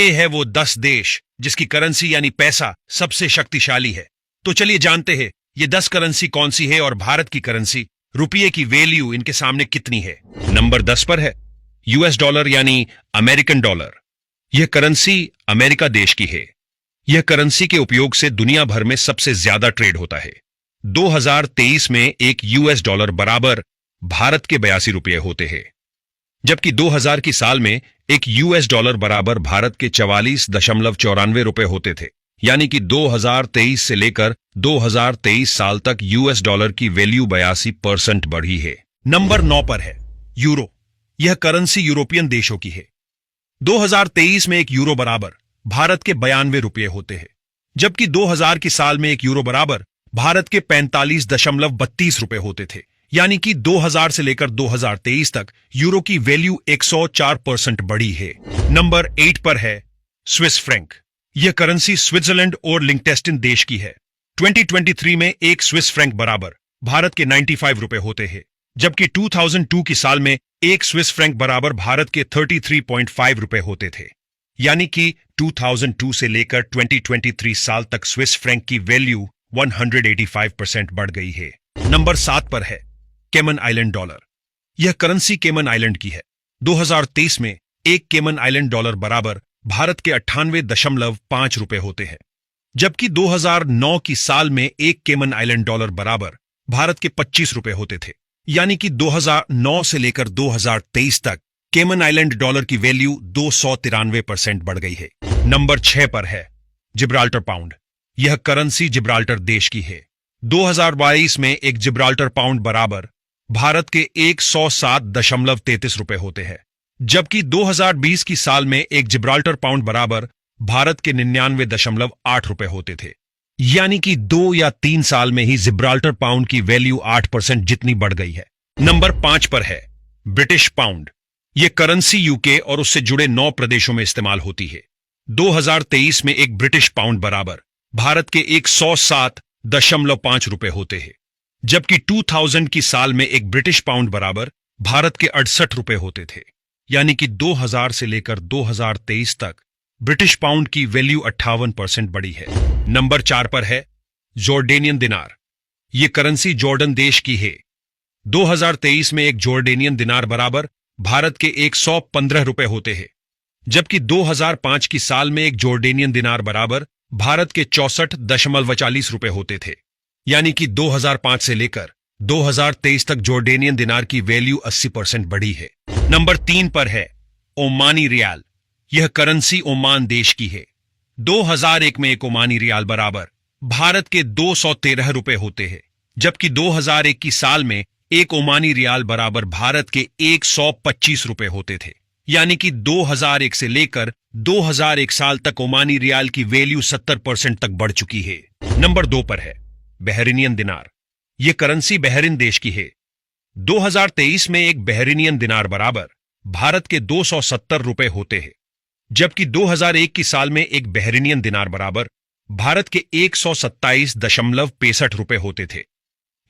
ये है वो 10 देश जिसकी करेंसी यानी पैसा सबसे शक्तिशाली है। तो चलिए जानते हैं ये 10 करेंसी कौन सी है और भारत की करेंसी रुपये की वैल्यू इनके सामने कितनी है। नंबर 10 पर है यूएस डॉलर यानी अमेरिकन डॉलर। यह करेंसी अमेरिका देश की है। यह करेंसी के उपयोग से दुनिया भर में सबसे ज्यादा ट्रेड होता है। 2023 में एक यूएस डॉलर बराबर भारत के 82 रुपये होते हैं, जबकि 2000 की साल में एक यूएस डॉलर बराबर भारत के 44.94 रुपये होते थे। यानी कि 2023 से लेकर 2023 साल तक यूएस डॉलर की वैल्यू 82% बढ़ी है। नंबर 9 पर है यूरो। यह करेंसी यूरोपियन देशों की है। 2023 में एक यूरो बराबर भारत के 92 रुपये होते हैं, जबकि 2000 की साल में एक यूरो बराबर भारत के 45.32 रुपये होते थे। यानी कि 2000 से लेकर 2023 तक यूरो की वैल्यू 104% बढ़ी है। नंबर 8 पर है स्विस फ्रैंक। यह करेंसी स्विट्जरलैंड और लिंक्टेस्टिन देश की है। 2023 में एक स्विस फ्रैंक बराबर भारत के 95 रुपये होते हैं, जबकि 2002 की साल में एक स्विस फ्रैंक बराबर भारत के 33.5 रुपये होते थे। यानी कि 2002 से लेकर 2023 साल तक स्विस फ्रैंक की वैल्यू 185% बढ़ गई है। नंबर 7 पर है केमन आइलैंड डॉलर। यह करेंसी केमन आइलैंड की है। 2023 में एक केमन आइलैंड डॉलर बराबर भारत के 98.5 रुपये होते हैं, जबकि 2009 की साल में एक केमन आइलैंड डॉलर बराबर भारत के 25 रुपये होते थे। यानी कि 2009 से लेकर 2023 तक केमन आइलैंड डॉलर की वैल्यू 293% बढ़ गई है। नंबर 6 पर है जिब्राल्टर पाउंड। यह करेंसी जिब्राल्टर देश की है। 2022 में एक जिब्राल्टर पाउंड बराबर भारत के 107.33 रुपये होते हैं, जबकि 2020 की साल में एक जिब्राल्टर पाउंड बराबर भारत के 99.8 रुपये होते थे। यानी कि 2 या 3 साल में ही जिब्राल्टर पाउंड की वैल्यू 8% जितनी बढ़ गई है। नंबर 5 पर है ब्रिटिश पाउंड। यह करेंसी यूके और उससे जुड़े 9 प्रदेशों में इस्तेमाल होती है। 2023 में एक ब्रिटिश पाउंड बराबर भारत के 107.5 रुपये होते हैं, जबकि 2000 की साल में एक ब्रिटिश पाउंड बराबर भारत के 68 रुपये होते थे। यानी कि 2000 से लेकर 2023 तक ब्रिटिश पाउंड की वैल्यू 58% बढ़ी है। नंबर 4 पर है जॉर्डेनियन दिनार। यह करेंसी जॉर्डन देश की है। 2023 में एक जॉर्डेनियन दिनार बराबर भारत के 115 रुपये होते हैं, जबकि 2005 की साल में एक जॉर्डेनियन दिनार बराबर भारत के 64.40 रुपये होते थे। यानी कि 2005 से लेकर 2023 तक जॉर्डेनियन दिनार की वैल्यू 80% बढ़ी है। नंबर 3 पर है ओमानी रियाल। यह करेंसी ओमान देश की है। 2001 में एक ओमानी रियाल बराबर भारत के 213 रुपये होते हैं, जबकि 2001 की साल में एक ओमानी रियाल बराबर भारत के 125 रुपये होते थे। यानी कि 2001 से लेकर 2001 साल तक ओमानी रियाल की वैल्यू 70% तक बढ़ चुकी है। नंबर 2 पर है बहरीनियन दिनार। यह करेंसी बहरीन देश की है। 2023 में एक बहरीनियन दिनार बराबर भारत के 270 रुपये होते हैं, जबकि 2001 की साल में एक बहरीनियन दिनार बराबर भारत के 127.65 रुपये होते थे।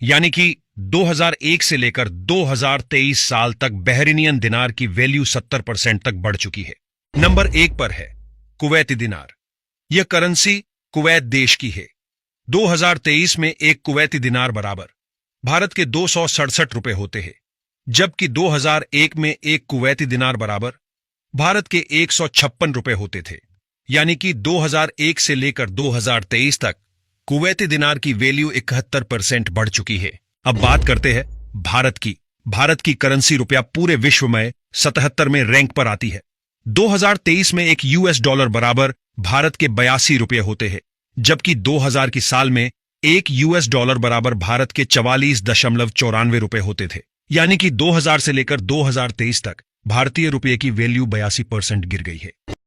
यानी कि 2001 से लेकर 2023 साल तक बहरीनियन दिनार की वैल्यू 70% तक बढ़ चुकी है। नंबर 1 पर है कुवैती दिनार। यह करेंसी कुवैत देश की है। 2023 में एक कुवैती दिनार बराबर भारत के 267 रुपये होते हैं, जबकि 2001 में एक कुवैती दिनार बराबर भारत के 156 रुपये होते थे। यानी कि 2001 से लेकर 2023 तक कुवैती दिनार की वैल्यू 71% बढ़ चुकी है। अब बात करते हैं भारत की। भारत की करेंसी रुपया पूरे विश्व में 77 में रैंक पर आती है। 2023 में एक यूएस डॉलर बराबर भारत के 82 रुपये होते हैं, जबकि 2000 की साल में एक यूएस डॉलर बराबर भारत के 44.94 रुपये होते थे। यानी कि 2000 से लेकर 2023 तक भारतीय रुपये की वैल्यू 82% गिर गई है।